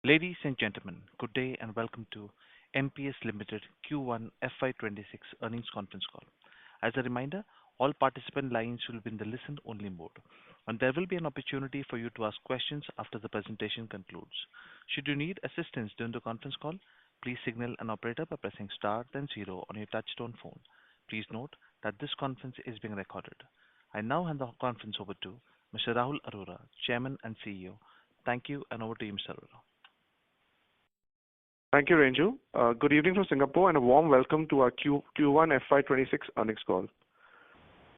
Ladies and gentlemen, good day and welcome to MPS Limited Q1 FY2026 earnings conference call. As a reminder, all participant lines will be in the listen-only mode, and there will be an opportunity for you to ask questions after the presentation concludes. Should you need assistance during the conference call, please signal an operator by pressing star then zero on your touchtone phone. Please note that this conference is being recorded. I now hand the conference over to Mr. Rahul Arora, Chairman and CEO. Thank you, and over to you, Mr. Arora. Thank you, Ranju. Good evening from Singapore and a warm welcome to our Q1 FY26 earnings call.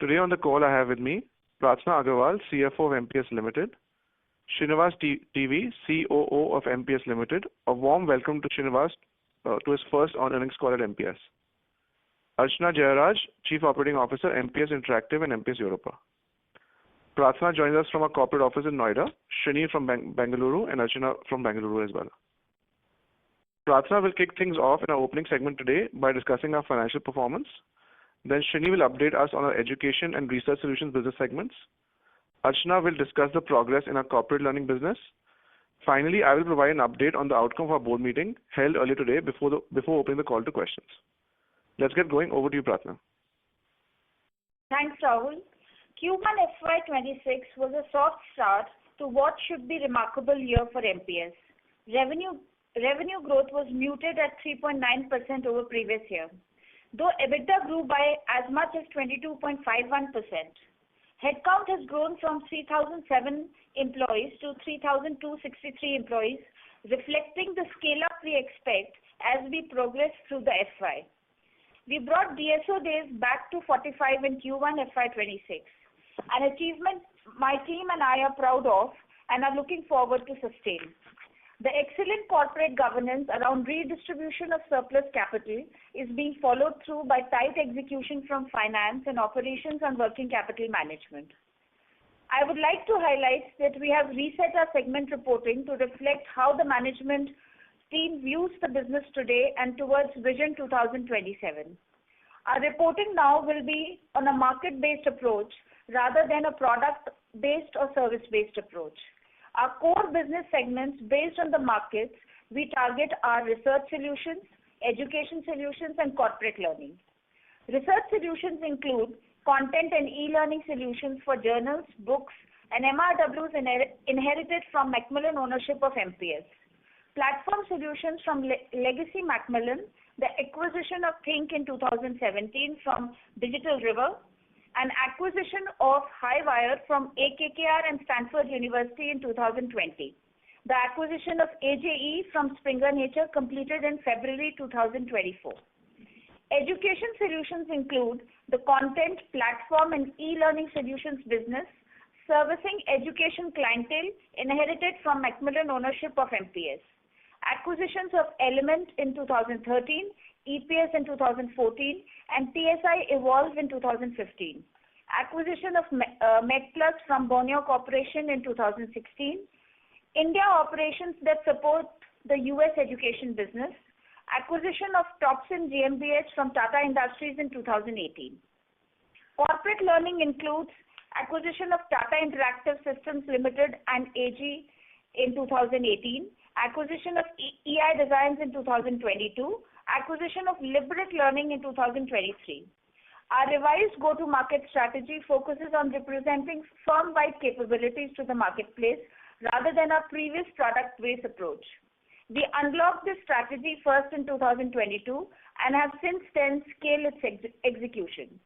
Today on the call I have with me Prarthana Agrawal, CFO of MPS Limited, Srinivas TV, COO of MPS Limited. A warm welcome to Srinivas to his first earnings call at MPS. Archana Jayaraj, Chief Operating Officer, MPS Interactive and MPS Europa. Prarthana joins us from our corporate office in Noida, Srini from Bengaluru and Archana from Bengaluru as well. Prarthana will kick things off in our opening segment today by discussing our financial performance. Then Srini will update us on our education and research solutions business segments. Archana will discuss the progress in our corporate learning business. Finally, I will provide an update on the outcome of our board meeting held earlier today before opening the call to questions. Let's get going. Over to you, Prarthana. Thanks, Rahul. Q1 FY26 was a soft start to what should be a remarkable year for MPS. Revenue growth was muted at 3.9% over previous year, though EBITDA grew by as much as 22.51%. Headcount has grown from 3,007 employees to 3,263 employees, reflecting the scale-up we expect as we progress through the FY. We brought DSO days back to 45 in Q1 FY26, an achievement my team and I are proud of and are looking forward to sustain. The excellent corporate governance around redistribution of surplus capital is being followed through by tight execution from finance and operations and working capital management. I would like to highlight that we have reset our segment reporting to reflect how the management team views the business today and towards Vision 2027. Our reporting now will be on a market-based approach rather than a product-based or service-based approach. Our core business segments based on the markets we target are research solutions, education solutions, and corporate learning. Research solutions include content and e-learning solutions for journals, books, and MRWs inherited from Macmillan ownership of MPS. Platform solutions from Legacy Macmillan, the acquisition of Think in 2017 from Digital River, and acquisition of Highwire from AKKR and Stanford University in 2020. The acquisition of AJE from Springer Nature completed in February 2024. Education solutions include the content, platform, and e-learning solutions business, servicing education clientele inherited from Macmillan ownership of MPS. Acquisitions of Element in 2013, EPS in 2014, and TSI Evolve in 2015. Acquisition of MedPlus from Borneo Corporation in 2016. India operations that support the US education business. Acquisition of Topsin GmbH from Tata Industries in 2018. Corporate learning includes acquisition of Tata Interactive Systems Limited and AG in 2018. Acquisition of EI Designs in 2022. Acquisition of Liberate Learning in 2023. Our revised go-to-market strategy focuses on representing firm-wide capabilities to the marketplace rather than our previous product-based approach. We unlocked this strategy first in 2022 and have since then scaled its execution.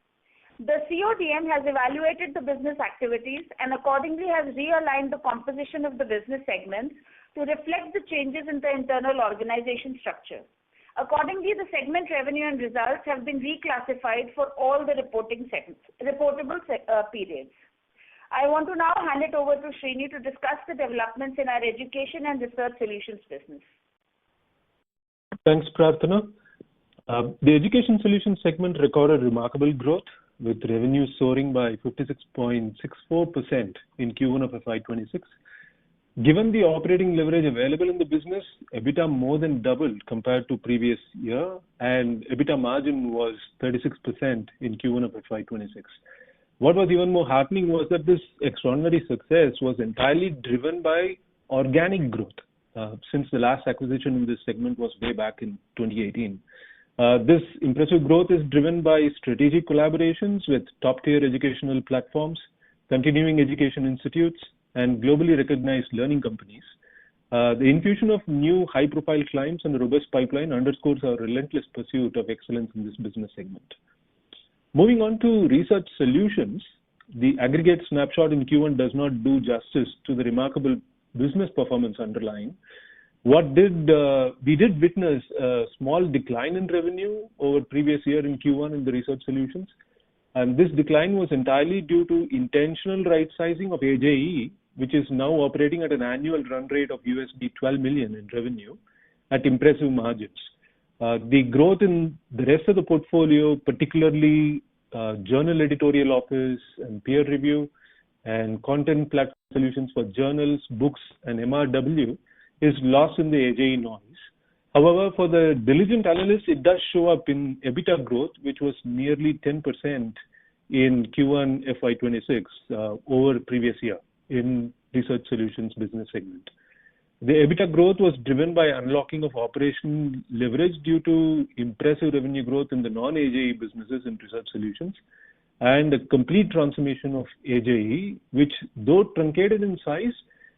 The CODM has evaluated the business activities and accordingly has realigned the composition of the business segments to reflect the changes in the internal organization structure. Accordingly, the segment revenue and results have been reclassified for all the reportable periods. I want to now hand it over to Srini to discuss the developments in our education and research solutions business. Thanks, Prarthana. The education solutions segment recorded remarkable growth with revenue soaring by 56.64% in Q1 of FY26. Given the operating leverage available in the business, EBITDA more than doubled compared to previous year, and EBITDA margin was 36% in Q1 of FY26. What was even more heartening was that this extraordinary success was entirely driven by organic growth. since the last acquisition in this segment was way back in 2018. This impressive growth is driven by strategic collaborations with top-tier educational platforms, continuing education institutes, and globally recognized learning companies. The infusion of new high-profile clients and a robust pipeline underscores our relentless pursuit of excellence in this business segment. Moving on to research solutions, the aggregate snapshot in Q1 does not do justice to the remarkable business performance underlying. We did witness a small decline in revenue over previous year in Q1 in the research solutions, and this decline was entirely due to intentional right sizing of AJE, which is now operating at an annual run rate of $12 million in revenue at impressive margins. The growth in the rest of the portfolio, particularly journal editorial office and peer review and content platform solutions for journals, books, and MRW, is lost in the AJE noise. However, for the diligent analyst, it does show up in EBITDA growth, which was nearly 10% in Q1 FY26 over previous year in research solutions business segment. The EBITDA growth was driven by unlocking of operational leverage due to impressive revenue growth in the non-AJE businesses in research solutions and a complete transformation of AJE, which, though truncated in size,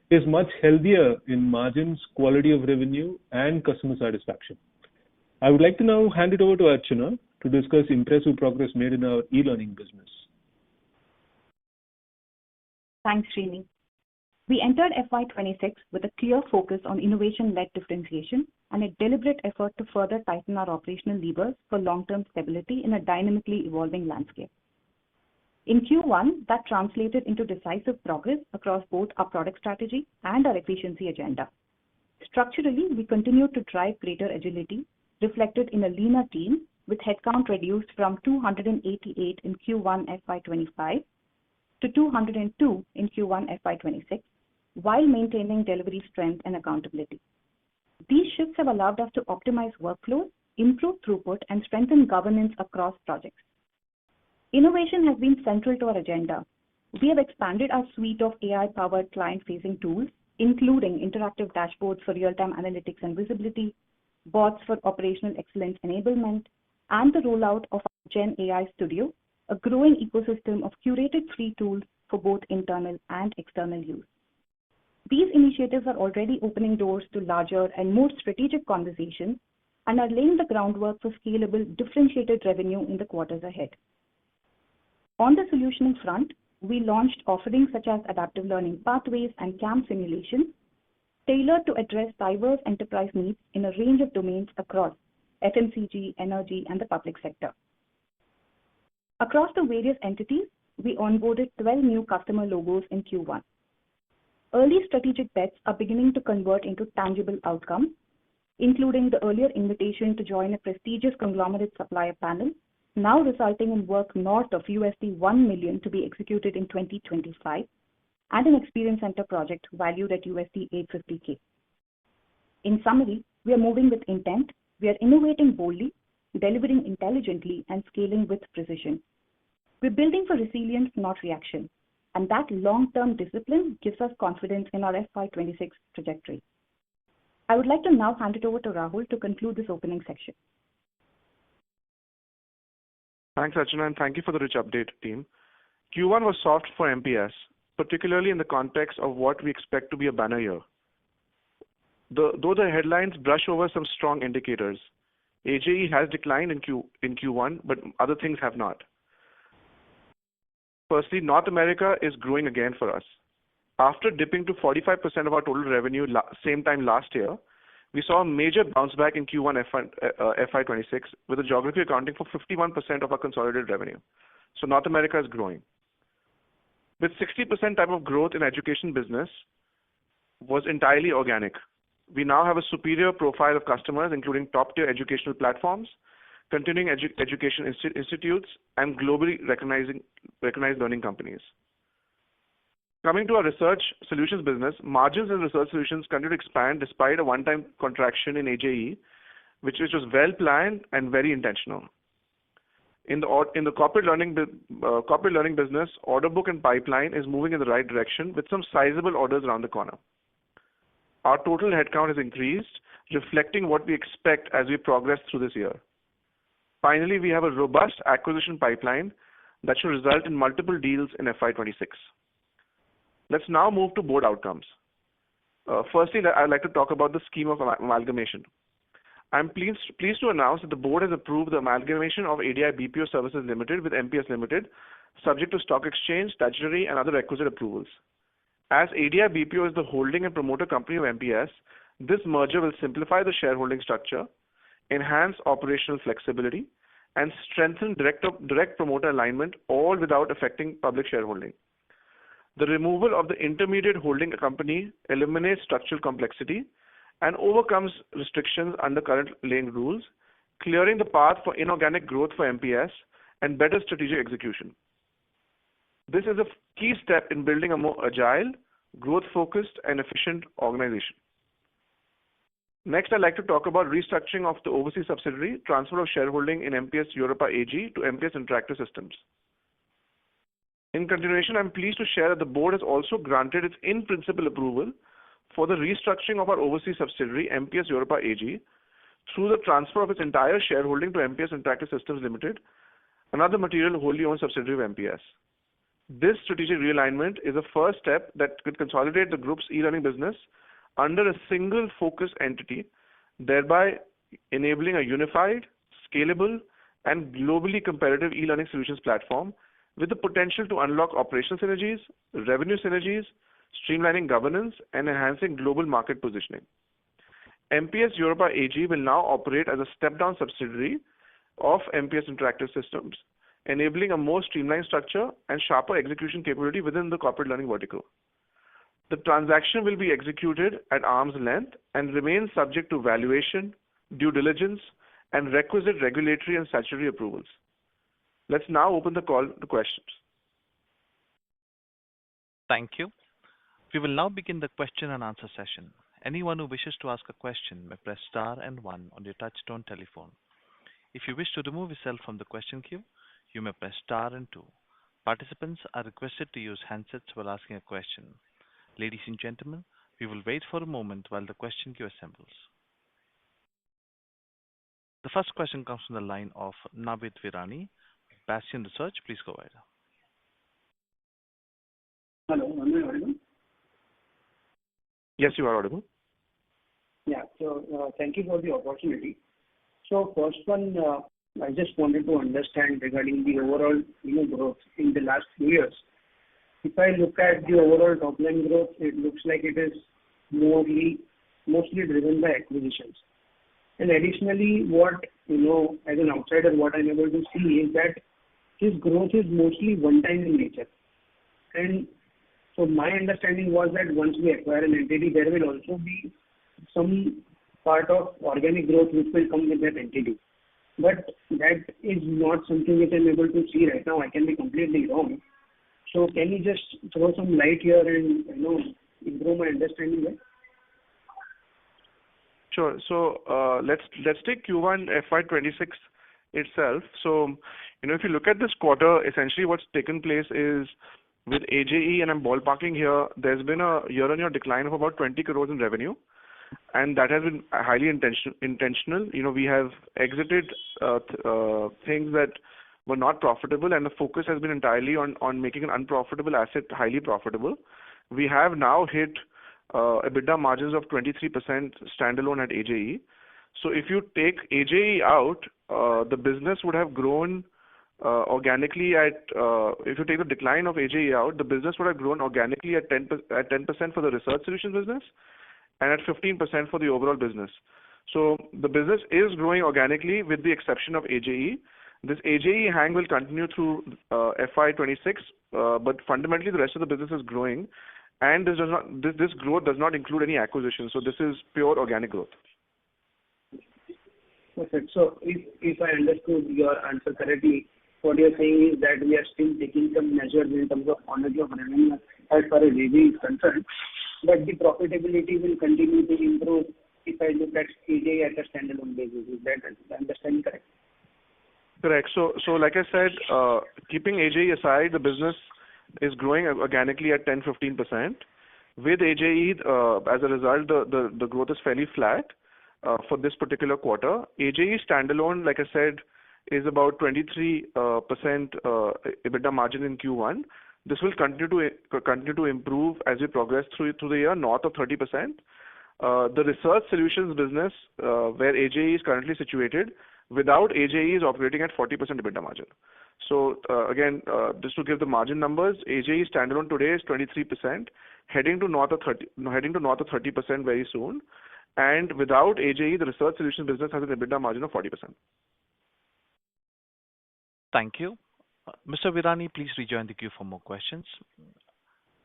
is much healthier in margins, quality of revenue, and customer satisfaction. I would like to now hand it over to Archana to discuss impressive progress made in our e-learning business. Thanks, Srini. We entered FY26 with a clear focus on innovation-led differentiation and a deliberate effort to further tighten our operational levers for long-term stability in a dynamically evolving landscape. In Q1, that translated into decisive progress across both our product strategy and our efficiency agenda. Structurally, we continued to drive greater agility, reflected in a leaner team with headcount reduced from 288 in Q1 FY25 to 202 in Q1 FY26, while maintaining delivery strength and accountability. These shifts have allowed us to optimize workflows, improve throughput, and strengthen governance across projects. Innovation has been central to our agenda. We have expanded our suite of AI-powered client-facing tools, including interactive dashboards for real-time analytics and visibility, bots for operational excellence enablement, and the rollout of our Gen AI Studio, a growing ecosystem of curated free tools for both internal and external use. These initiatives are already opening doors to larger and more strategic conversations and are laying the groundwork for scalable, differentiated revenue in the quarters ahead. On the solutioning front, we launched offerings such as adaptive learning pathways and CAM simulations, tailored to address diverse enterprise needs in a range of domains across FMCG, energy, and the public sector. Across the various entities, we onboarded 12 new customer logos in Q1. Early strategic bets are beginning to convert into tangible outcomes, including the earlier invitation to join a prestigious conglomerate supplier panel, now resulting in work north of $1 million to be executed in 2025, and an experience center project valued at $850K. In summary, we are moving with intent, we are innovating boldly, delivering intelligently, and scaling with precision. We're building for resilience, not reaction, and that long-term discipline gives us confidence in our FY26 trajectory. I would like to now hand it over to Rahul to conclude this opening section. Thanks, Archana, and thank you for the rich update, team. Q1 was soft for MPS, particularly in the context of what we expect to be a banner year. Though the headlines brush over some strong indicators, AJE has declined in Q1, but other things have not. Firstly, North America is growing again for us. After dipping to 45% of our total revenue same time last year, we saw a major bounce back in Q1 FY26, with the geography accounting for 51% of our consolidated revenue. So North America is growing. With 60% type of growth in education business was entirely organic. We now have a superior profile of customers, including top-tier educational platforms, continuing education institutes, and globally recognized learning companies. Coming to our research solutions business, margins in research solutions continue to expand despite a one-time contraction in AJE, which was well planned and very intentional. In the corporate learning business, order book and pipeline is moving in the right direction with some sizable orders around the corner. our total headcount has increased, reflecting what we expect as we progress through this year. Finally, we have a robust acquisition pipeline that should result in multiple deals in FY26. Let's now move to board outcomes. Firstly, I'd like to talk about the scheme of amalgamation. I'm pleased to announce that the board has approved the amalgamation of ADI BPO Services Limited with MPS Limited, subject to stock exchange, statutory, and other requisite approvals. As ADI BPO is the holding and promoter company of MPS, this merger will simplify the shareholding structure, enhance operational flexibility, and strengthen direct promoter alignment, all without affecting public shareholding. The removal of the intermediate holding company eliminates structural complexity and overcomes restrictions under current laying rules, clearing the path for inorganic growth for MPS and better strategic execution. This is a key step in building a more agile, growth-focused, and efficient organization. Next, I'd like to talk about restructuring of the overseas subsidiary, transfer of shareholding in MPS Europa AG to MPS Interactive Systems. In continuation, I'm pleased to share that the board has also granted its in-principle approval for the restructuring of our overseas subsidiary, MPS Europa AG, through the transfer of its entire shareholding to MPS Interactive Systems Limited, another material wholly owned subsidiary of MPS. This strategic realignment is a first step that could consolidate the group's e-learning business under a single focus entity, thereby enabling a unified, scalable, and globally competitive e-learning solutions platform with the potential to unlock operational synergies, revenue synergies, streamlining governance, and enhancing global market positioning. MPS Europa AG will now operate as a step-down subsidiary of MPS Interactive Systems, enabling a more streamlined structure and sharper execution capability within the corporate learning vertical. The transaction will be executed at arm's length and remain subject to valuation, due diligence, and requisite regulatory and statutory approvals. Let's now open the call to questions. Thank you. We will now begin the question and answer session. Anyone who wishes to ask a question may press star and one on your touch-tone telephone. If you wish to remove yourself from the question queue, you may press star and two. Participants are requested to use handsets while asking a question. Ladies and gentlemen, we will wait for a moment while the question queue assembles. The first question comes from the line of Navid Virani, Bastion Research. Please go ahead. Hello, am I audible? Yes, you are audible. Yeah, so thank you for the opportunity. So first one, I just wanted to understand regarding the overall growth in the last few years. If I look at the overall top line growth, it looks like it is mostly driven by acquisitions. And additionally, what as an outsider, what I'm able to see is that this growth is mostly one-time in nature. And so my understanding was that once we acquire an entity, there will also be some part of organic growth which will come with that entity. But that is not something which I'm able to see right now. I can be completely wrong. So can you just throw some light here and improve my understanding there? Sure. So let's take Q1 FY26 itself. So if you look at this quarter, essentially what's taken place is with AJE, and I'm ballparking here, there's been a year-on-year decline of about 20 crores in revenue, and that has been highly intentional. We have exited things that were not profitable, and the focus has been entirely on making an unprofitable asset highly profitable. We have now hit EBITDA margins of 23% standalone at AJE. So if you take AJE out, the business would have grown organically at, if you take the decline of AJE out, the business would have grown organically at 10% for the research solutions business and at 15% for the overall business. So the business is growing organically with the exception of AJE. This AJE hang will continue through FY26, but fundamentally the rest of the business is growing, and this growth does not include any acquisition. So this is pure organic growth. Perfect. So if I understood your answer correctly, what you're saying is that we are still taking some measures in terms of quantity of revenue as far as AJE is concerned, but the profitability will continue to improve if I look at AJE at a standalone basis. Is that understanding correct? Correct. So like I said, keeping AJE aside, the business is growing organically at 10-15%. With AJE, as a result, the growth is fairly flat for this particular quarter. AJE standalone, like I said, is about 23% EBITDA margin in Q1. This will continue to improve as we progress through the year, north of 30%. The research solutions business, where AJE is currently situated, without AJE is operating at 40% EBITDA margin. So again, just to give the margin numbers, AJE standalone today is 23%, heading to north of 30% very soon. And without AJE, the research solutions business has an EBITDA margin of 40%. Thank you. Mr. Virani, please rejoin the queue for more questions.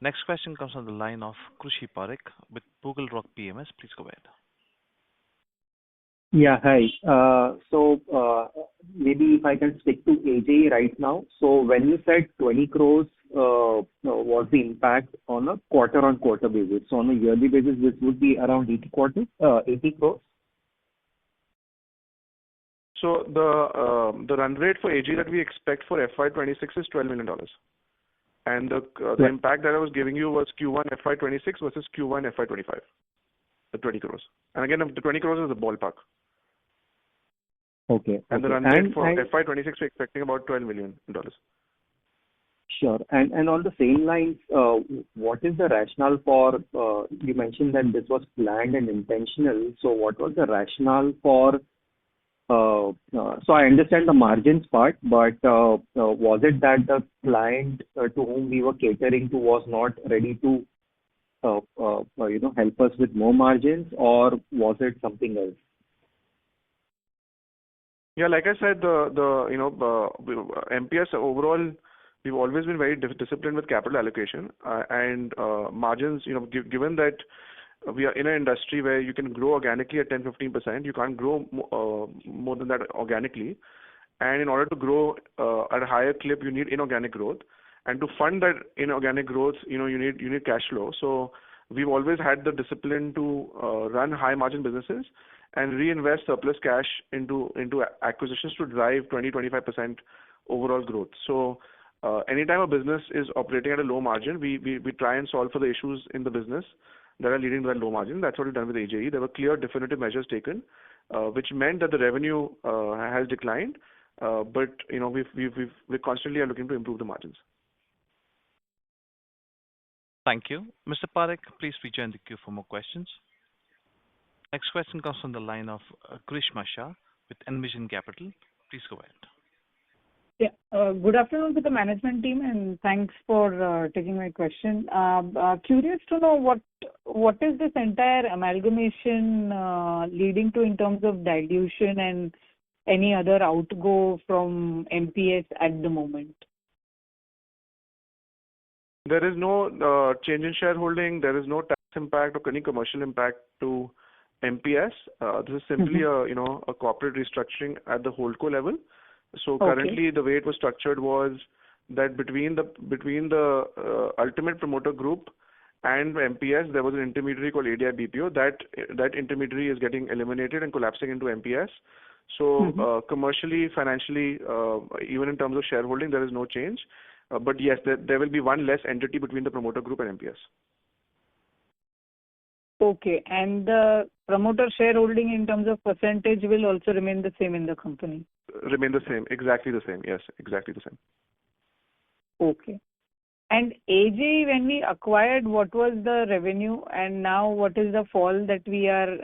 Next question comes on the line of Krushi Parekh with Google Rock PMS. Please go ahead. Yeah, hi. Maybe if I can stick to AJ right now. So when you said 20 crores was the impact on a quarter-on-quarter basis. So on a yearly basis, this would be around 80 crores? So the run rate for AG that we expect for FY26 is $12 million. And the impact that I was giving you was Q1 FY26 versus Q1 FY25, the 20 crores. And again, the 20 crores is a ballpark. Okay. And the run rate for FY26, we're expecting about $12 million. Sure. And on the same lines, what is the rationale for, you mentioned that this was planned and intentional. So what was the rationale for, so I understand the margins part, but was it that the client to whom we were catering to was not ready to, help us with more margins, or was it something else? Yeah, like I said, the MPS overall, we've always been very disciplined with capital allocation and margins. Given that we are in an industry where you can grow organically at 10-15%, you can't grow more than that organically. And in order to grow at a higher clip, you need inorganic growth. And to fund that inorganic growth, you need cash flow. So we've always had the discipline to run high margin businesses and reinvest surplus cash into acquisitions to drive 20-25% overall growth. So anytime a business is operating at a low margin, we try and solve for the issues in the business that are leading to that low margin. That's what we've done with AJE. There were clear definitive measures taken, which meant that the revenue has declined, but we're constantly looking to improve the margins. Thank you. Mr. Parekh, please rejoin the queue for more questions. Next question comes from the line of Grishma Shah with Envision Capital. Please go ahead. Yeah. Good afternoon to the management team, and thanks for taking my question. Curious to know what is this entire amalgamation leading to in terms of dilution and any other outgo from MPS at the moment? There is no change in shareholding. There is no tax impact or any commercial impact to MPS. This is simply a corporate restructuring at the holdco level. So currently, the way it was structured was that between the ultimate promoter group and MPS, there was an intermediary called ADI BPO. That intermediary is getting eliminated and collapsing into MPS. So commercially, financially, even in terms of shareholding, there is no change. But yes, there will be one less entity between the promoter group and MPS. Okay. And the promoter shareholding in terms of percentage will also remain the same in the company? Remain the same. Exactly the same. Yes, exactly the same. Okay. And AJ, when we acquired, what was the revenue, and now what is the fall that we are,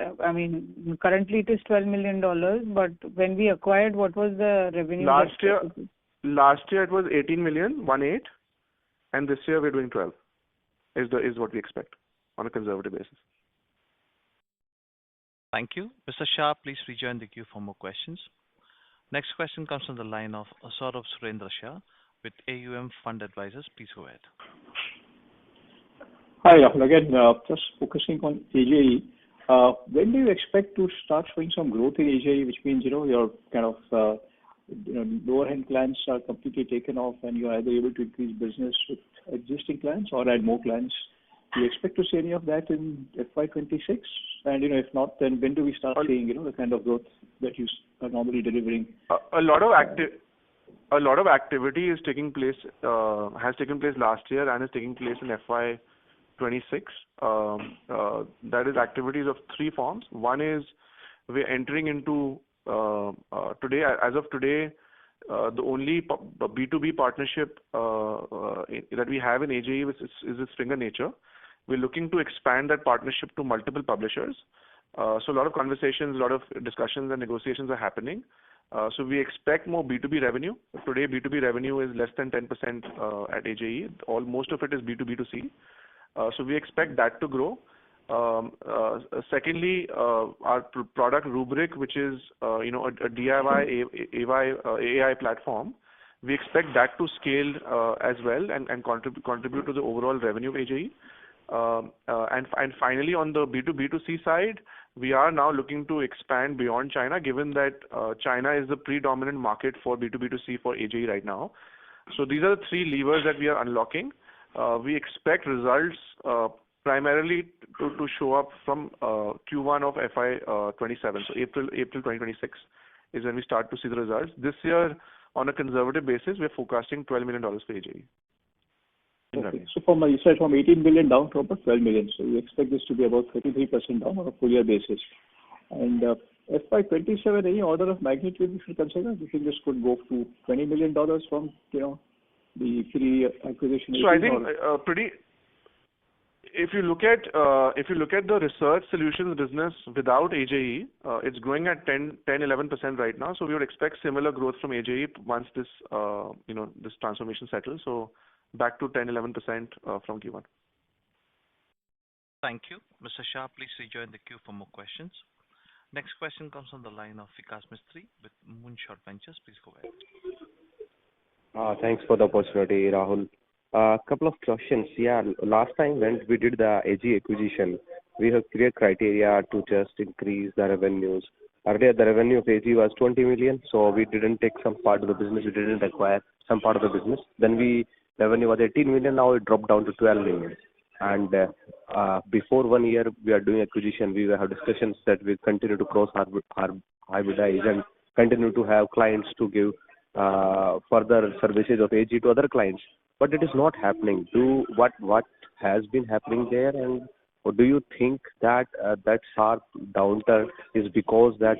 currently it is $12 million, but when we acquired, what was the revenue? Last year it was 18 million, 1.8, and this year we're doing 12, is what we expect on a conservative basis. Thank you. Mr. Shah, please rejoin the queue for more questions. Next question comes from the line of Saurabh Surendra Shah with AUM Fund Advisors. Please go ahead. Hi, Rahul. Again, just focusing on AJE. When do you expect to start showing some growth in AJE, which means, your kind of lower-end clients are completely taken off and you're either able to increase business with existing clients or add more clients? Do you expect to see any of that in FY26? And, if not, then when do we start seeing, the kind of growth that you are normally delivering? A lot of activity is taking place, has taken place last year and is taking place in FY26 26. That is activities of three forms. One is we're entering into today, as of today, the only B2B partnership that we have in AJE is its Finger Nature. We're looking to expand that partnership to multiple publishers. So a lot of conversations, a lot of discussions and negotiations are happening. So we expect more B2B revenue. Today, B2B revenue is less than 10% at AJE. Most of it is B2B2C. So we expect that to grow. Secondly, our product Rubric, which is a DIY AI platform, we expect that to scale as well and contribute to the overall revenue of AJE. And finally, on the B2B2C side, we are now looking to expand beyond China, given that China is the predominant market for B2B2C for AJE right now. So these are the three levers that we are unlocking. We expect results primarily to show up from Q1 of FY27. So April 2026 is when we start to see the results. This year, on a conservative basis, we're forecasting $12 million for AJE. Okay. So you said from 18 million down to about 12 million. So you expect this to be about 33% down on a full year basis. And FY27, any order of magnitude we should consider? Do you think this could go to $20 million from the three acquisition? So I think If you look at the research solutions business without AJE, it's growing at 10-11% right now. So we would expect similar growth from AJE once this this transformation settles. So back to 10-11% from Q1. Thank you. Mr. Shah, please rejoin the queue for more questions. Next question comes on the line of Vikas Mistry with Moonshot Ventures. Please go ahead. Thanks for the opportunity, Rahul. Couple of questions. Yeah, last time when we did the AG acquisition, we have clear criteria to just increase the revenues. Earlier, the revenue of AG was 20 million, so we didn't take some part of the business. We didn't acquire some part of the business. Then revenue was 18 million. Now it dropped down to 12 million. And before 1 year, we are doing acquisition. We will have discussions that we continue to cross our EBITDA and continue to have clients to give further services of AG to other clients. But it is not happening. What has been happening there, and do you think that that sharp downturn is because that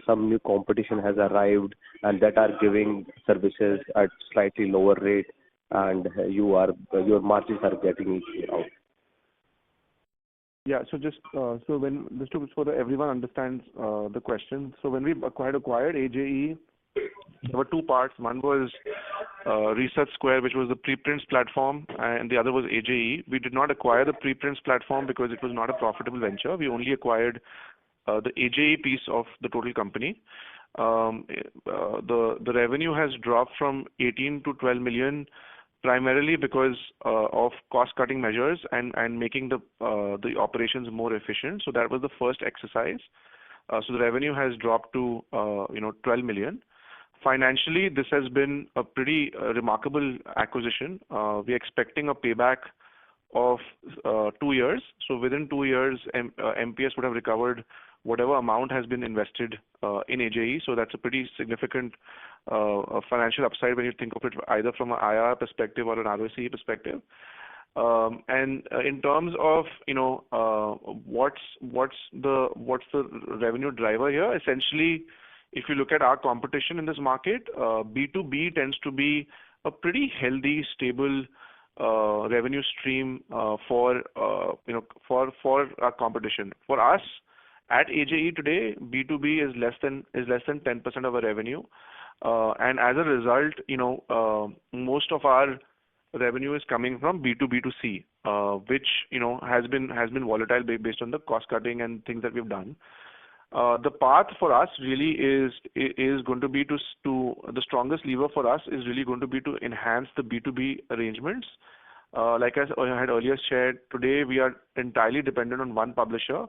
some new competition has arrived and that are giving services at slightly lower rate, and your margins are getting equal out? Yeah. So so that everyone understands the question. So when we acquired AJE, there were two parts. One was Research Square, which was the preprints platform, and the other was AJE. We did not acquire the preprints platform because it was not a profitable venture. We only acquired the AJE piece of the total company. The revenue has dropped from 18 to 12 million primarily because of cost-cutting measures and making the operations more efficient. So that was the first exercise. So the revenue has dropped to 12 million. Financially, this has been a pretty remarkable acquisition. We're expecting a payback of 2 years. So within 2 years, MPS would have recovered whatever amount has been invested in AJE. So that's a pretty significant financial upside when you think of it either from an IR perspective or an ROCE perspective. And in terms of what's the revenue driver here, essentially, if you look at our competition in this market, B2B tends to be a pretty healthy, stable revenue stream for our competition. For us at AJE today, B2B is less than 10% of our revenue, and as a result, most of our revenue is coming from B2B2C, which has been volatile based on the cost cutting and things that we've done. The path for us really is going to be to the strongest lever for us is really going to be to enhance the B2B arrangements. Like I had earlier shared, today we are entirely dependent on one publisher.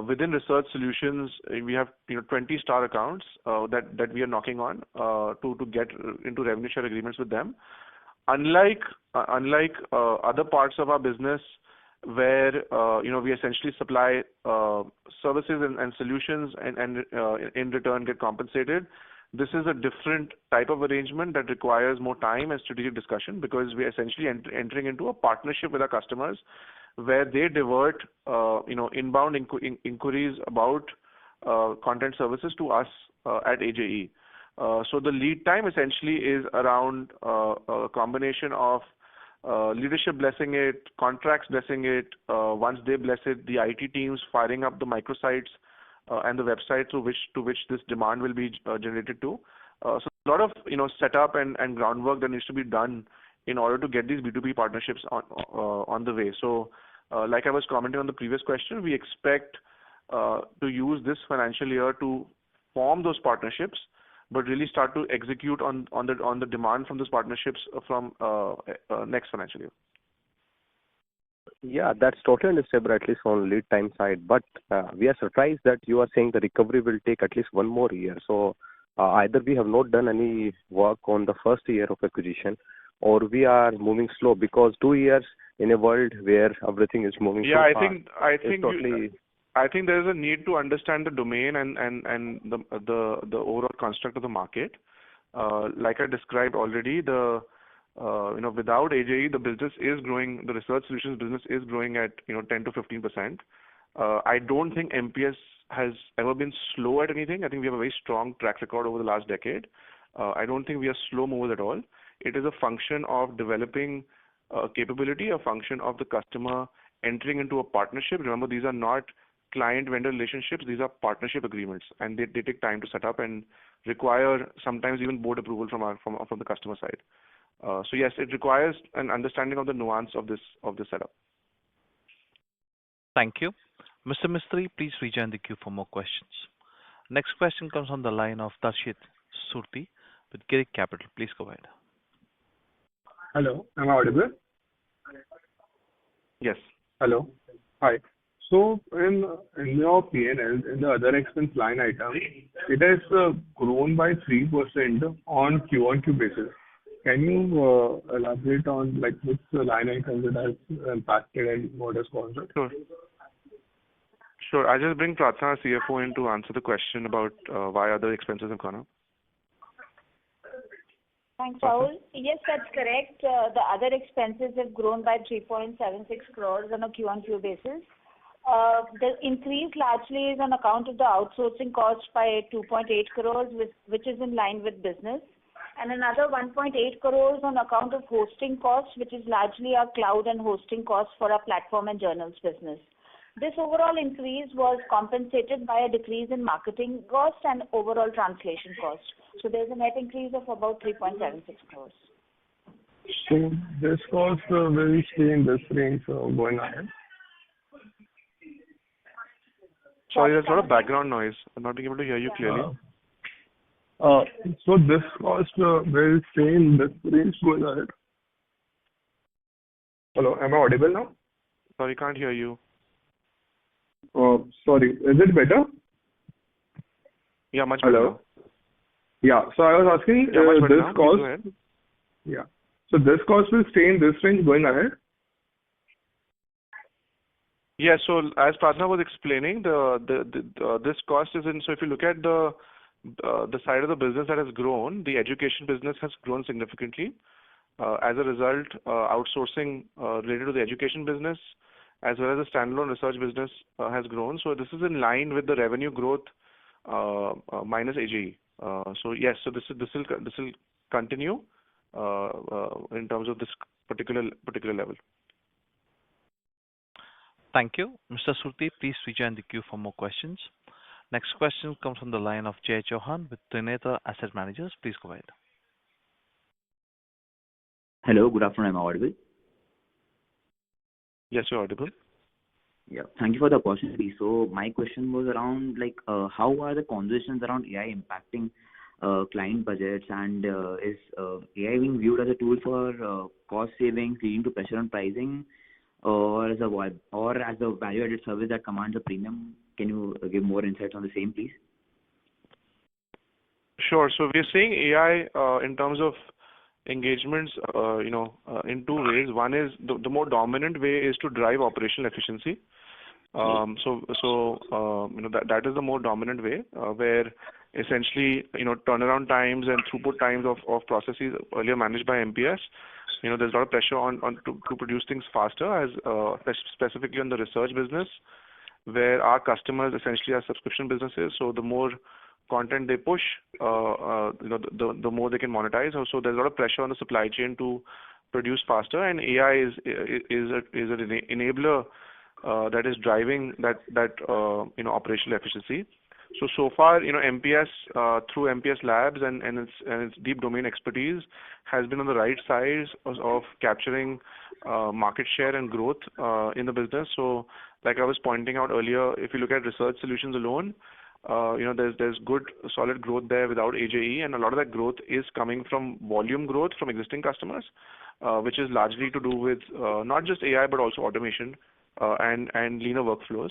Within research solutions, we have 20 star accounts that we are knocking on to get into revenue share agreements with them. Unlike other parts of our business where we essentially supply services and solutions and in return get compensated, this is a different type of arrangement that requires more time and strategic discussion because we are essentially entering into a partnership with our customers where they divert inbound inquiries about content services to us at AJE. So the lead time essentially is around a combination of leadership blessing it, contracts blessing it. Once they bless it, the IT teams firing up the microsites and the website to which this demand will be generated to. So a lot of setup and groundwork that needs to be done in order to get these B2B partnerships on the way. So like I was commenting on the previous question, we expect to use this financial year to form those partnerships, but really start to execute on the demand from those partnerships from next financial year. Yeah, that's totally understandable, at least on lead time side. But we are surprised that you are saying the recovery will take at least one more year. So either we have not done any work on the first year of acquisition, or we are moving slow, because 2 years in a world where everything is moving so fast. I think there is a need to understand the domain and the overall construct of the market. Like I described already, without AJE, the business is growing. The research solutions business is growing at 10 to 15%. I don't think MPS has ever been slow at anything. I think we have a very strong track record over the last decade. I don't think we are slow movers at all. It is a function of developing capability, a function of the customer entering into a partnership. Remember, these are not client-vendor relationships. These are partnership agreements, and they take time to set up and require sometimes even board approval from the customer side. So yes, it requires an understanding of the nuance of this setup. Thank you. Mr. Mistry, please rejoin the queue for more questions. Next question comes on the line of Darshit Surti with Girik Capital. Please go ahead. Hello, am I audible? Yes. Hello. Hi. So in your P&L, in the other expense line item, it has grown by 3% on Q-on-Q basis. Can you elaborate on which line items it has impacted and what has caused it? Sure. I'll just bring Pratna, our CFO, in to answer the question about why other expenses have gone up. Thanks, Rahul. Yes, that's correct. The other expenses have grown by 3.76 crores on a Q-on-Q basis. The increase largely is on account of the outsourcing cost by 2.8 crores, which is in line with business, and another 1.8 crores on account of hosting costs, which is largely our cloud and hosting costs for our platform and journals business. This overall increase was compensated by a decrease in marketing cost and overall translation cost. So there's a net increase of about 3.76 crores. So this cost will stay in this range going ahead? Sorry, there's a lot of background noise. I'm not being able to hear you clearly. So this cost will stay in this range going ahead? Hello, am I audible now? Sorry, can't hear you. Sorry, is it better? Yeah, much better. Hello? Yeah, so I was asking this cost. Yeah. So this cost will stay in this range going ahead? Yeah, so as Pratna was explaining, this cost is in. So if you look at the side of the business that has grown, the education business has grown significantly. As a result, outsourcing related to the education business, as well as the standalone research business, has grown. So this is in line with the revenue growth minus AJE. So yes, so this will continue in terms of this particular level. Thank you. Mr. Surti, please rejoin the queue for more questions. Next question comes from the line of Jay Chauhan with Trinita Asset Managers. Please go ahead. Hello, good afternoon. Am I audible? Yes, you're audible. Yeah, thank you for the opportunity. So my question was around how are the conversations around AI impacting client budgets, and is AI being viewed as a tool for cost savings leading to pressure on pricing, or as a value-added service that commands a premium? Can you give more insights on the same, please? Sure. So we're seeing AI in terms of engagements, in two ways. One is the more dominant way is to drive operational efficiency. That is the more dominant way, where essentially turnaround times and throughput times of processes earlier managed by MPS there's a lot of pressure on to produce things faster, as specifically on the research business, where our customers essentially are subscription businesses. So the more content they push, the more they can monetize. So there's a lot of pressure on the supply chain to produce faster, and AI is an enabler that is driving that operational efficiency. So far, MPS through MPS Labs and its deep domain expertise has been on the right side of capturing market share and growth in the business. So, like I was pointing out earlier, if you look at research solutions alone, there's good solid growth there without AJE, and a lot of that growth is coming from volume growth from existing customers, which is largely to do with not just AI but also automation and leaner workflows.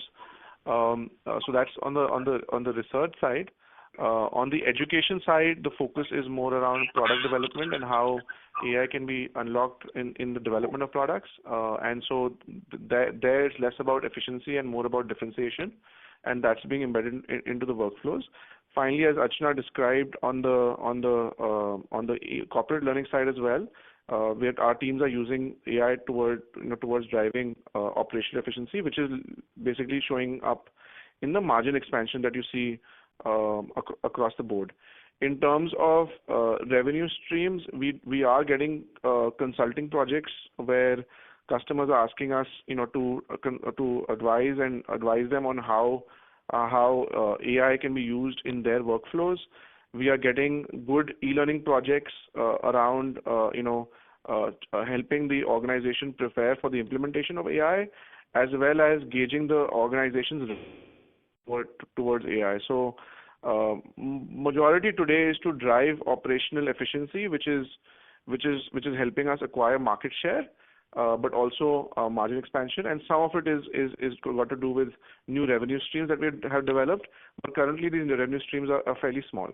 So that's on the research side. On the education side, the focus is more around product development and how AI can be unlocked in the development of products. And so there's less about efficiency and more about differentiation, and that's being embedded into the workflows. Finally, as Archana described on the corporate learning side as well, where our teams are using AI towards driving operational efficiency, which is basically showing up in the margin expansion that you see across the board. In terms of revenue streams, we are getting consulting projects where customers are asking us, to advise them on how AI can be used in their workflows. We are getting good e-learning projects around, helping the organization prepare for the implementation of AI, as well as gauging the organization's towards AI. So, majority today is to drive operational efficiency, which is helping us acquire market share, but also margin expansion. And some of it is got to do with new revenue streams that we have developed. But currently, these revenue streams are fairly small.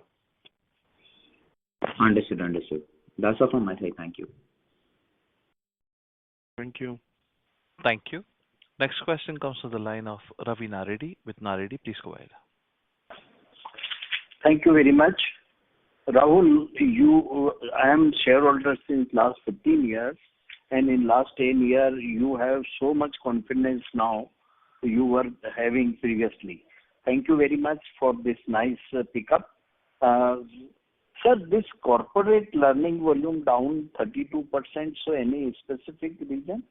Understood. That's all from my side. Thank you. Thank you. Thank you. Next question comes from the line of Ravi Naredi with Naredi. Please go ahead. Thank you very much. Rahul, I am shareholder since last 15 years, and in last 10 years, you have so much confidence now you were having previously. Thank you very much for this nice pickup. Sir, this corporate learning volume down 32%, so any specific reason?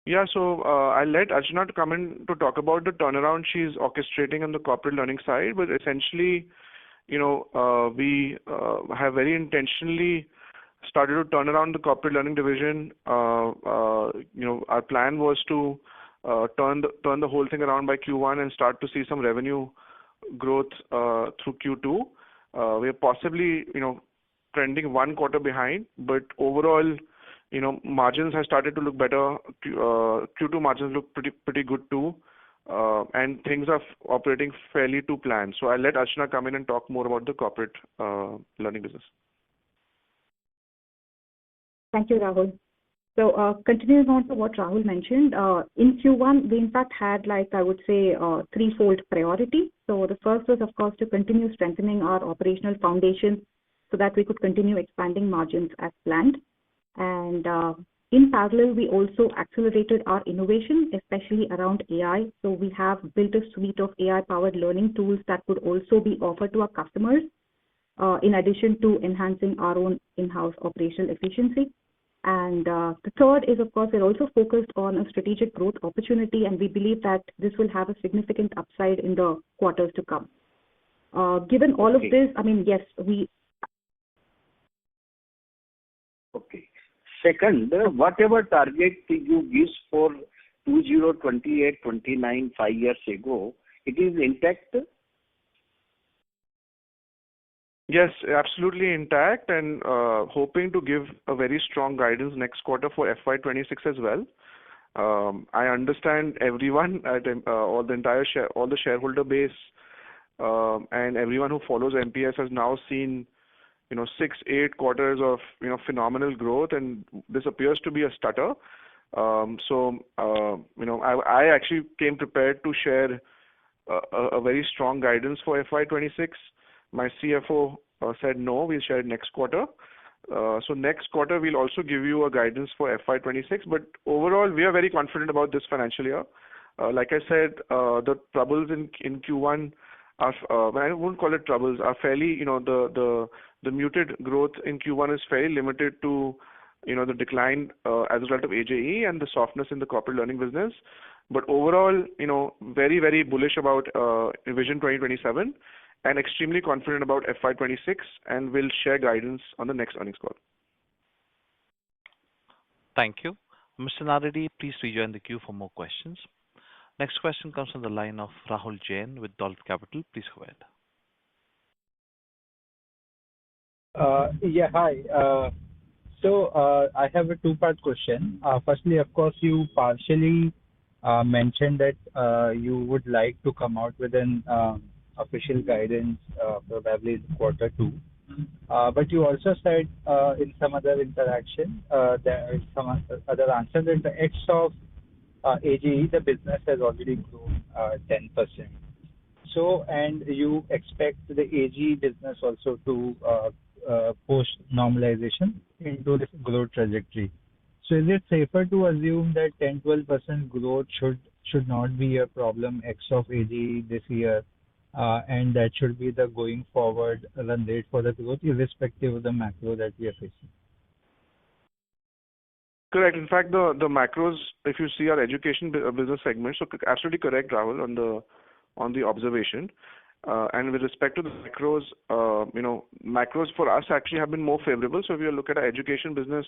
Yeah, so I'll let Archana to come in to talk about the turnaround she's orchestrating on the corporate learning side. But essentially, we have very intentionally started to turn around the corporate learning division. Our plan was to turn the whole thing around by Q1 and start to see some revenue growth through Q2. We are possibly, trending one quarter behind, but overall, margins have started to look better. Q2 margins look pretty good too, and things are operating fairly to plan. So I'll let Archana come in and talk more about the corporate learning business. Thank you, Rahul. So continuing on to what Rahul mentioned, in Q1, we in fact had, threefold priority. So the first was, of course, to continue strengthening our operational foundation so that we could continue expanding margins as planned. And in parallel, we also accelerated our innovation, especially around AI. So we have built a suite of AI-powered learning tools that could also be offered to our customers, in addition to enhancing our own in-house operational efficiency. And the third is, of course, we're also focused on a strategic growth opportunity, and we believe that this will have a significant upside in the quarters to come. Given all of this, yes, we... Okay. Second, whatever target you gave for 2028-29, 5 years ago, it is intact? Yes, absolutely intact, and hoping to give a very strong guidance next quarter for FY26 as well. I understand everyone at all the shareholder base and everyone who follows MPS has now seen 6-8 quarters of phenomenal growth, and this appears to be a stutter. I actually came prepared to share a very strong guidance for FY26. My CFO said no, we'll share it next quarter. So next quarter, we'll also give you a guidance for FY26. But overall, we are very confident about this financial year. Like I said, the troubles in Q1 are, I won't call it troubles, are fairly, the muted growth in Q1 is fairly limited to, the decline as a result of AJE and the softness in the corporate learning business. But overall, very, very bullish about Vision 2027 and extremely confident about FY26, and we'll share guidance on the next earnings call. Thank you. Mr. Naredi, please rejoin the queue for more questions. Next question comes from the line of Rahul Jain with Dolat Capital. Please go ahead. Yeah, hi. I have a two-part question. Firstly, of course, you partially mentioned that you would like to come out with an official guidance probably in quarter two. But you also said in some other interaction, there is some other answer that the X of AGE, the business has already grown 10%. And you expect the AGE business also to post normalization into this growth trajectory. So is it safer to assume that 10-12% growth should not be a problem X of AGE this year, and that should be the going forward run rate for the growth, irrespective of the macro that we are facing? Correct. In fact, the macros, if you see our education business segment, so absolutely correct, Rahul, on the observation. And with respect to the macros, macros for us actually have been more favorable. So if you look at our education business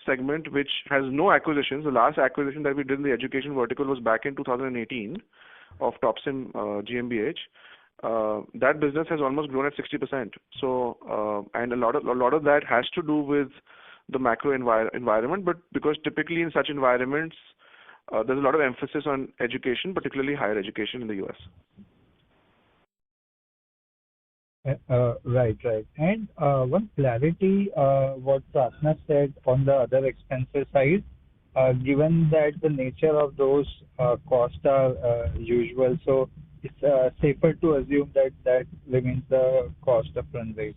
segment, which has no acquisitions, the last acquisition that we did in the education vertical was back in 2018 of TopSim GmbH. That business has almost grown at 60%. So, and a lot of that has to do with the macro environment, but because typically in such environments, there's a lot of emphasis on education, particularly higher education in the US. Right. And one clarity, what Pratna said on the other expenses side, given that the nature of those costs are usual, so it's safer to assume that remains the cost of run rate.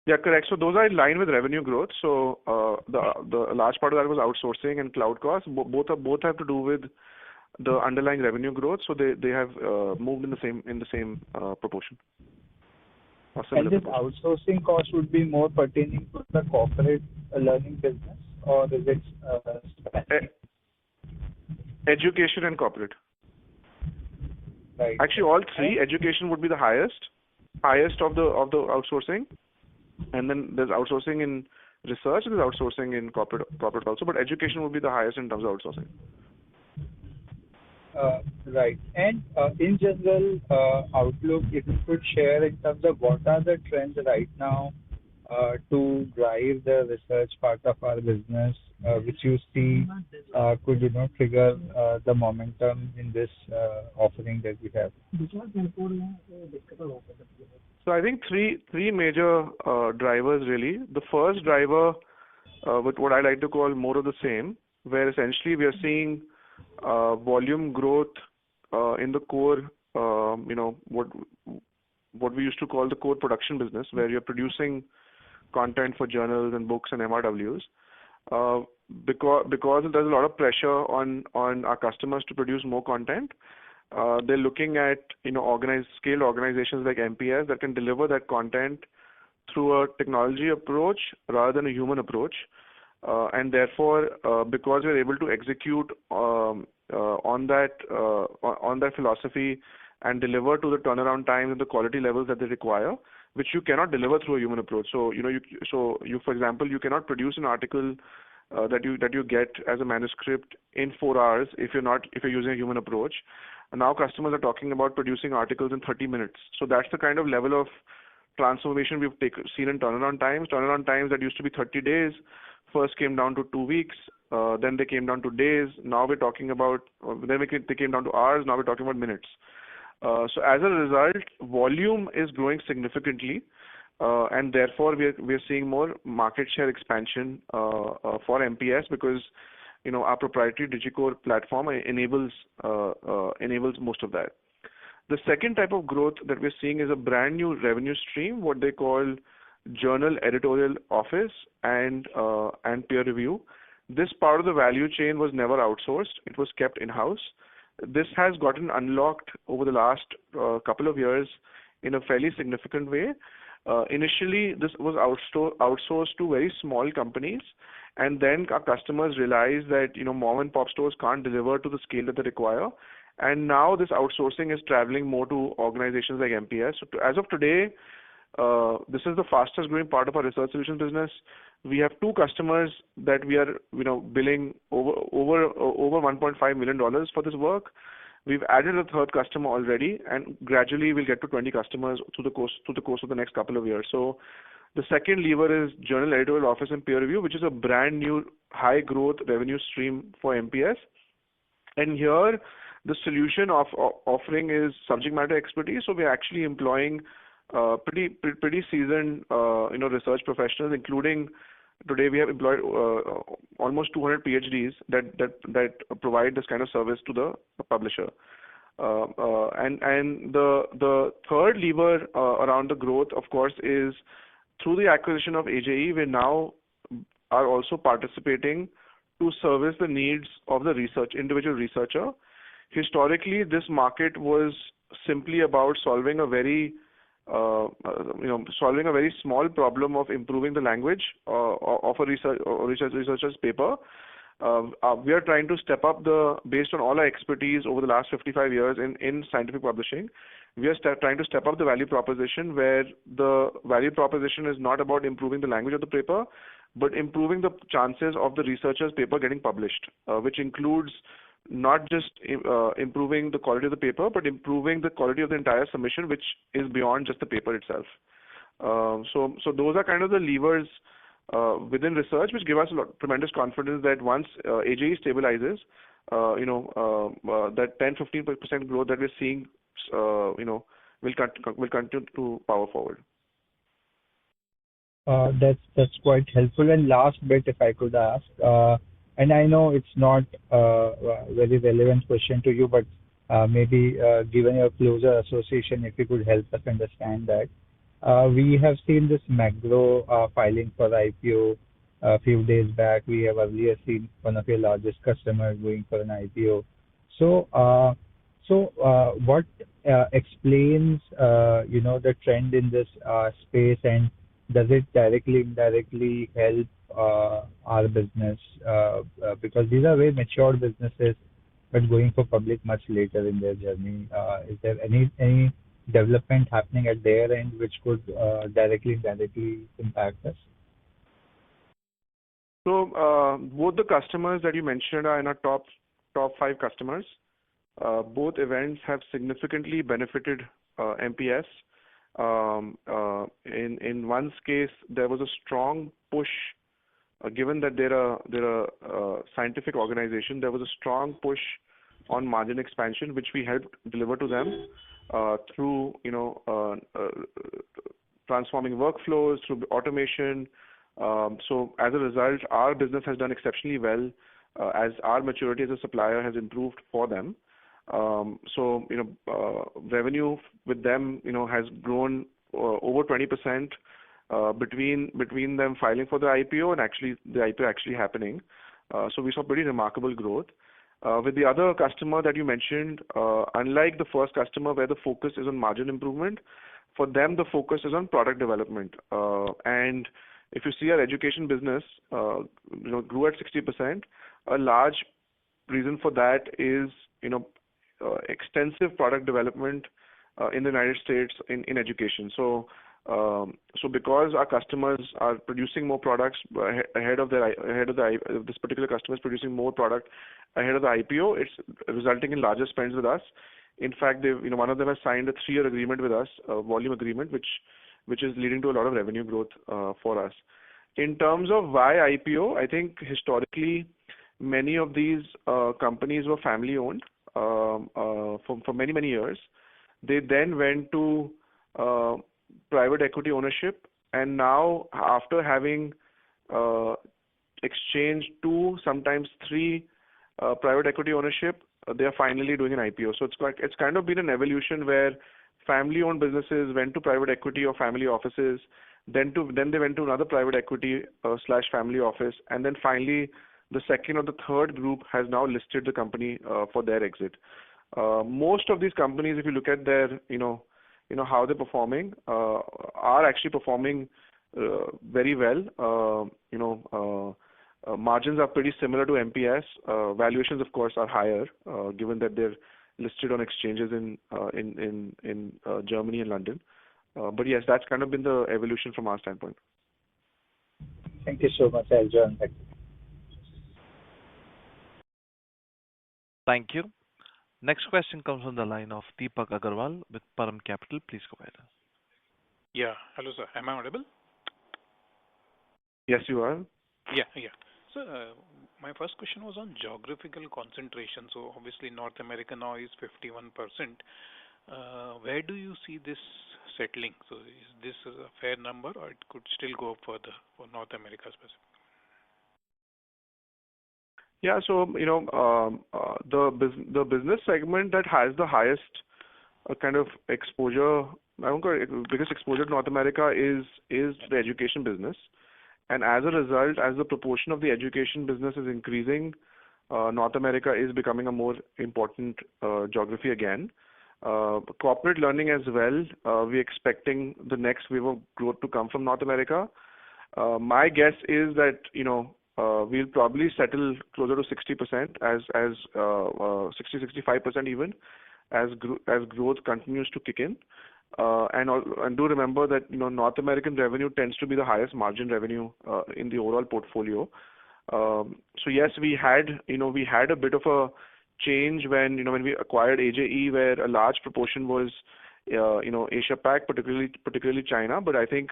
Yeah, correct. So those are in line with revenue growth. So the large part of that was outsourcing and cloud costs. Both have to do with the underlying revenue growth. So they have moved in the same proportion. And this outsourcing cost would be more pertaining to the corporate learning business, or is it education and corporate? Right. Actually, all three. Education would be the highest of the outsourcing, and then there's outsourcing in research and there's outsourcing in corporate also. But education would be the highest in terms of outsourcing. Right. And in general, outlook, if you could share in terms of what are the trends right now to drive the research part of our business, which you see could trigger the momentum in this offering that we have. So I think three major drivers really. The first driver, with what I like to call more of the same, where essentially we are seeing volume growth in the core, what we used to call the core production business, where you're producing content for journals and books and MRWs. Because there's a lot of pressure on our customers to produce more content, they're looking at scale organizations like MPS that can deliver that content through a technology approach rather than a human approach. And therefore, because we're able to execute on that philosophy and deliver to the turnaround time and the quality levels that they require, which you cannot deliver through a human approach. So for example, you cannot produce an article that you get as a manuscript in 4 hours if you're using a human approach. And now customers are talking about producing articles in 30 minutes. So that's the kind of level of transformation we've seen in turnaround times. Turnaround times that used to be 30 days first came down to 2 weeks, then they came down to days. Now we're talking about, they came down to hours, now we're talking about minutes. So as a result, volume is growing significantly, and therefore we're seeing more market share expansion for MPS because our proprietary DigiCore platform enables most of that. The second type of growth that we're seeing is a brand new revenue stream, what they call journal editorial office, and peer review. This part of the value chain was never outsourced. It was kept in-house. This has gotten unlocked over the last couple of years in a fairly significant way. Initially, this was outsourced to very small companies, and then our customers realized that mom and pop stores can't deliver to the scale that they require, and now this outsourcing is traveling more to organizations like MPS. So as of today, this is the fastest growing part of our research solutions business. We have two customers that we are billing over $1.5 million for this work. We've added a third customer already, and gradually we'll get to 20 customers through the course of the next couple of years. So the second lever is journal editorial office and peer review, which is a brand new high growth revenue stream for MPS. And here the solution offering is subject matter expertise. So we're actually employing pretty seasoned research professionals, including today we have employed almost 200 PhDs that provide this kind of service to the publisher. And the third lever around the growth, of course, is through the acquisition of AJE. We now are also participating to service the needs of the individual researcher. Historically, this market was simply about solving a very small problem of improving the language of a researcher's paper. We are trying to step up based on all our expertise over the last 55 years in scientific publishing. We are trying to step up the value proposition, where the value proposition is not about improving the language of the paper, but improving the chances of the researcher's paper getting published, which includes not just improving the quality of the paper, but improving the quality of the entire submission, which is beyond just the paper itself. So those are kind of the levers within research, which give us tremendous confidence that once AJE stabilizes, that 10-15% growth that we're seeing, will continue to power forward. That's quite helpful. And last bit, if I could ask, and I know it's not a very relevant question to you, but maybe given your closer association, if you could help us understand that. We have seen this Magro filing for IPO a few days back. We have earlier seen one of your largest customers going for an IPO. So what explains the trend in this space, and does it directly, indirectly help our business? Because these are very mature businesses, but going for public much later in their journey. Is there any development happening at their end which could directly, indirectly impact us? So both the customers that you mentioned are in our top 5 customers. Both events have significantly benefited MPS. In one's case, there was a strong push, given that they're a scientific organization. There was a strong push on margin expansion, which we helped deliver to them through transforming workflows, through automation. So as a result, our business has done exceptionally well as our maturity as a supplier has improved for them. So revenue with them has grown over 20% between them filing for the IPO and actually the IPO actually happening. So we saw pretty remarkable growth. With the other customer that you mentioned, unlike the first customer where the focus is on margin improvement, for them the focus is on product development. And if you see our education business, grew at 60%. A large reason for that is extensive product development in the United States in education. So because our customers are producing more products this particular customer is producing more product ahead of the IPO, it's resulting in larger spends with us. In fact, one of them has signed a 3-year agreement with us, a volume agreement, which is leading to a lot of revenue growth for us. In terms of why IPO, I think historically many of these companies were family owned for many years. They then went to private equity ownership, and now after having exchanged 2, sometimes 3 private equity ownership, they are finally doing an IPO. So it's kind of been an evolution where family-owned businesses went to private equity or family offices. Then they went to another private equity slash family office, and then finally the second or the third group has now listed the company for their exit. Most of these companies, if you look at their how they're performing, are actually performing very well. Margins are pretty similar to MPS. Valuations, of course, are higher given that they're listed on exchanges in Germany and London. But yes, that's kind of been the evolution from our standpoint. Thank you so much. I'll join back. Thank you. Next question comes from the line of Deepak Agarwal with Param Capital. Please go ahead. Yeah. Hello, sir. Am I audible? Yes, you are. Yeah. So, my first question was on geographical concentration. So, obviously, North America now is 51%. Where do you see this settling? So, is this a fair number, or it could still go up further for North America specifically? Yeah, so the business segment that has the highest kind of exposure, I won't call it biggest exposure to North America is the education business, and as a result, as the proportion of the education business is increasing, North America is becoming a more important geography again. Corporate learning as well, we're expecting the next wave of growth to come from North America. My guess is that we'll probably settle closer to 60% as 60-65% even as growth continues to kick in. And do remember that North American revenue tends to be the highest margin revenue in the overall portfolio. So yes, we had a bit of a change when we acquired AJE, where a large proportion was Asia Pac, particularly China. But I think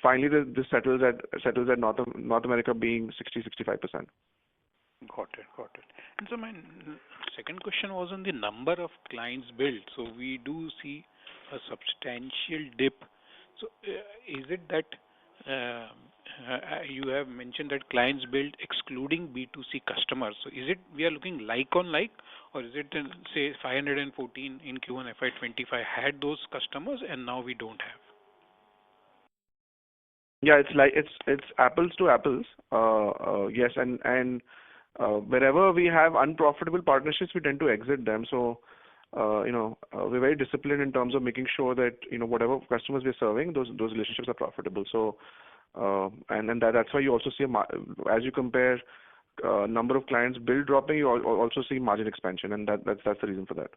finally this settles at North America being 60-65%. Got it. And so my second question was on the number of clients built. So we do see a substantial dip. So is it that you have mentioned that clients built excluding B2C customers? So is it we are looking like on like, or is it say 514 in Q1 FY25 had those customers and now we don't have? Yeah, it's apples to apples. Yes, and wherever we have unprofitable partnerships, we tend to exit them. So, we're very disciplined in terms of making sure that whatever customers we're serving, those relationships are profitable. So, and that's why you also see as you compare number of clients build dropping, you also see margin expansion, and that's the reason for that.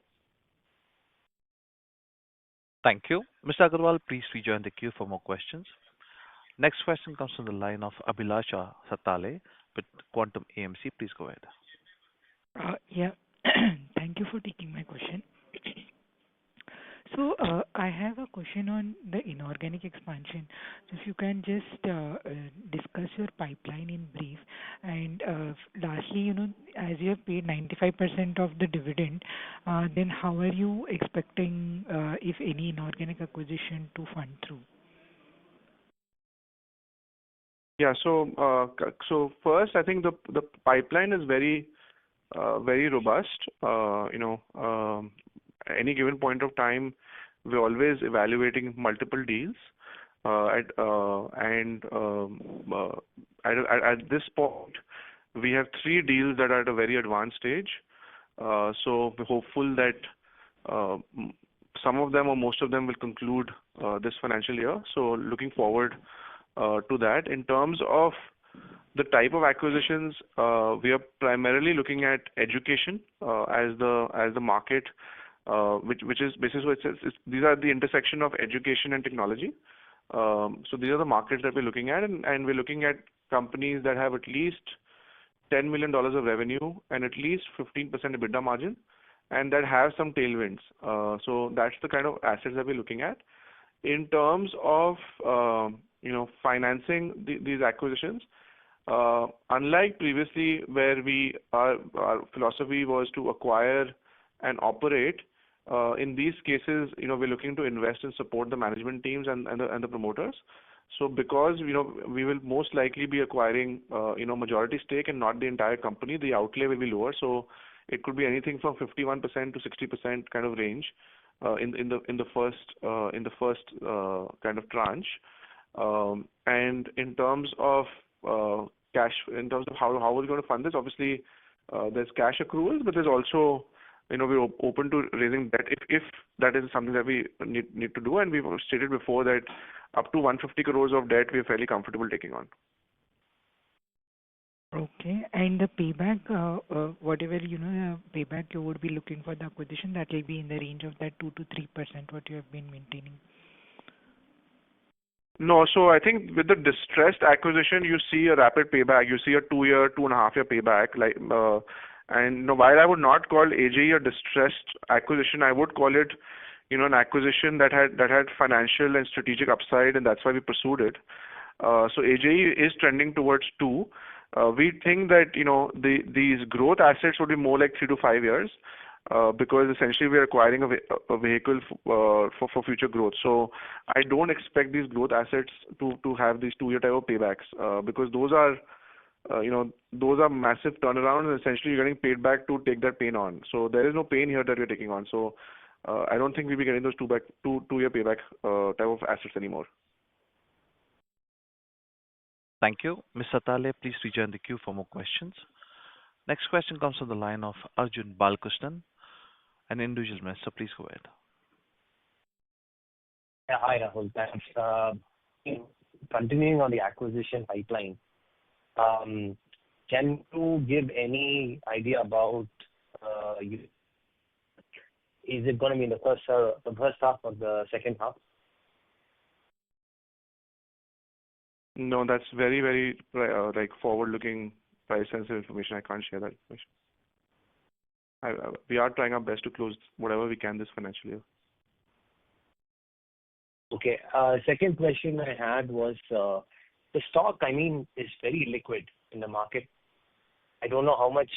Thank you, Mr. Agarwal. Please rejoin the queue for more questions. Next question comes from the line of Abhilasha Satale with Quantum AMC. Please go ahead. Yeah. Thank you for taking my question. So I have a question on the inorganic expansion. So if you can just discuss your pipeline in brief. And lastly, as you have paid 95% of the dividend, then how are you expecting, if any, inorganic acquisition to fund through? Yeah. So first, I think the pipeline is very robust. Any given point of time, we're always evaluating multiple deals. At this point, we have 3 deals that are at a very advanced stage. So we're hopeful that some of them or most of them will conclude this financial year. So looking forward to that. In terms of the type of acquisitions, we are primarily looking at education as the market, which is basically these are the intersection of education and technology. So these are the markets that we're looking at, and we're looking at companies that have at least $10 million of revenue and at least 15% EBITDA margin, and that have some tailwinds. So that's the kind of assets that we're looking at. In terms of financing these acquisitions, unlike previously where our philosophy was to acquire and operate, in these cases, we're looking to invest and support the management teams and the promoters. So because we will most likely be acquiring majority stake and not the entire company, the outlay will be lower. So it could be anything from 51% to 60% kind of range in the first kind of tranche. And in terms of cash, in terms of how we're going to fund this, obviously, there's cash accruals, but there's also, we're open to raising debt if that is something that we need to do. And we've stated before that up to 150 crores of debt we're fairly comfortable taking on. Okay. And the payback, whatever, payback you would be looking for the acquisition, that will be in the range of that 2 to 3%, what you have been maintaining. No, so I think with the distressed acquisition, you see a rapid payback. You see a 2-year, 2.5-year payback. And while I would not call AJE a distressed acquisition, I would call it, an acquisition that had financial and strategic upside, and that's why we pursued it. So AJE is trending towards 2. We think that these growth assets would be more like 3 to 5 years. Because essentially we are acquiring a vehicle for future growth. So I don't expect these growth assets to have these 2-year type of paybacks, because those are massive turnarounds, and essentially you're getting paid back to take that pain on. So there is no pain here that we're taking on. So I don't think we'll be getting those 2-year payback type of assets anymore. Thank you. Ms. Satale, please rejoin the queue for more questions. Next question comes from the line of Arjun Balkrishnan, an individual investor. Please go ahead. Yeah, hi, Rahul. Thanks. Continuing on the acquisition pipeline, can you give any idea about is it going to be in the first half or the second half? No, that's very, very forward-looking, price-sensitive information. I can't share that information. We are trying our best to close whatever we can this financial year. Okay. Second question I had was the stock, is very liquid in the market. I don't know how much,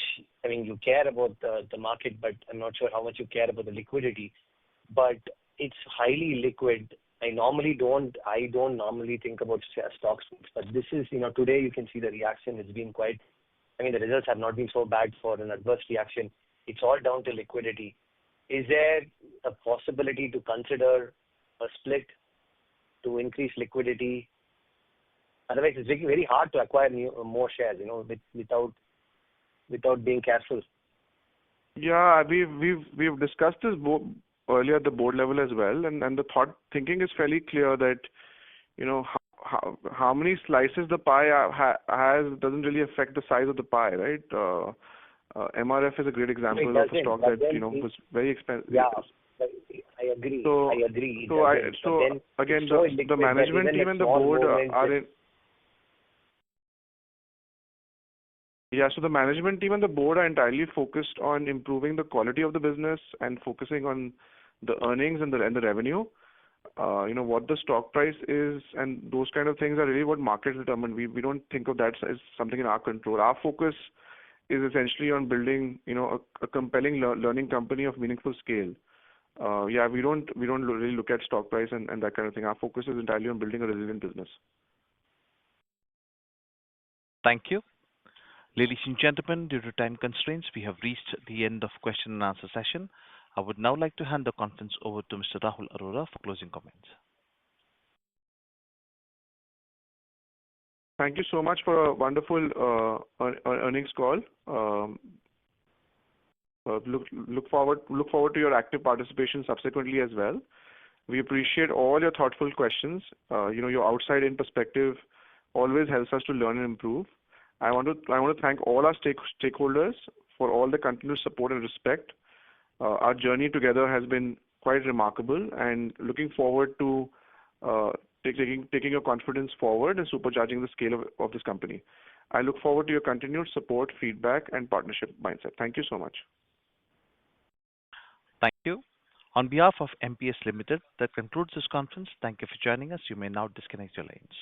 you care about the market, but I'm not sure how much you care about the liquidity. But it's highly liquid. I don't normally think about stocks, but this is, today you can see the reaction has been quite, the results have not been so bad for an adverse reaction. It's all down to liquidity. Is there a possibility to consider a split to increase liquidity? Otherwise, it's very hard to acquire more shares, without being careful. Yeah, we've discussed this earlier at the board level as well, and the thinking is fairly clear that how many slices the pie has doesn't really affect the size of the pie, right? MRF is a great example of a stock that was very expensive. Yeah, I agree. Again, the management team and the board are in. Yeah, so the management team and the board are entirely focused on improving the quality of the business and focusing on the earnings and the revenue. What the stock price is and those kind of things are really what markets determine. We don't think of that as something in our control. Our focus is essentially on building, a compelling learning company of meaningful scale. We don't really look at stock price and that kind of thing. Our focus is entirely on building a resilient business. Thank you. Ladies and gentlemen, due to time constraints, we have reached the end of question and answer session. I would now like to hand the conference over to Mr. Rahul Arora for closing comments. Thank you so much for a wonderful earnings call. Look forward to your active participation subsequently as well. We appreciate all your thoughtful questions. Your outside-in perspective always helps us to learn and improve. I want to thank all our stakeholders for all the continued support and respect. Our journey together has been quite remarkable, and looking forward to taking your confidence forward and supercharging the scale of this company. I look forward to your continued support, feedback, and partnership mindset. Thank you so much. Thank you. On behalf of MPS Limited, that concludes this conference. Thank you for joining us. You may now disconnect your lines.